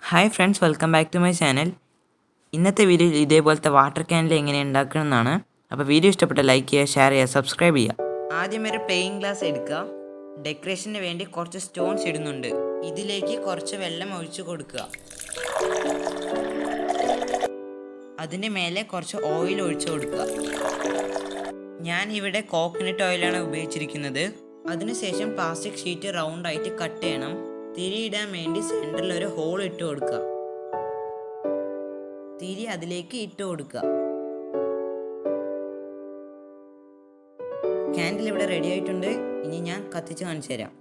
Hi friends, welcome back to my channel. ഇന്നത്തെ വീഡിയോയിൽ ഇതേപോലത്തെ വാട്ടർ ക്യാൻഡിൽ എങ്ങനെ ഉണ്ടാക്കണമെന്നാണ്. അപ്പോൾ വീഡിയോ ഇഷ്ടപ്പെട്ട ലൈക്ക് ചെയ്യുക, ഷെയർ ചെയ്യുക, സബ്സ്ക്രൈബ് ചെയ്യുക. ആദ്യം ഒരു പ്ലെയിൻ ഗ്ലാസ് എടുക്കുക. ഡെക്കറേഷന് വേണ്ടി കുറച്ച് സ്റ്റോൺസ് ഇടുന്നുണ്ട്. ഇതിലേക്ക് കുറച്ച് വെള്ളം ഒഴിച്ചു കൊടുക്കുക. അതിൻ്റെ മേലെ കുറച്ച് ഓയിൽ ഒഴിച്ചു കൊടുക്കുക. ഞാൻ ഇവിടെ കോക്കനട്ട് ഓയിലാണ് ഉപയോഗിച്ചിരിക്കുന്നത്. അതിനുശേഷം പ്ലാസ്റ്റിക് ഷീറ്റ് റൗണ്ടായിട്ട് കട്ട് ചെയ്യണം. തിരിയിടാൻ വേണ്ടി സെൻറ്ററിൽ ഒരു ഹോൾ ഇട്ട് കൊടുക്കുക. തിരി അതിലേക്ക് ഇട്ട് കൊടുക്കുക. ക്യാൻഡിൽ ഇവിടെ റെഡി ആയിട്ടുണ്ട്. ഇനി ഞാൻ കത്തിച്ച് കാണിച്ചു തരാം.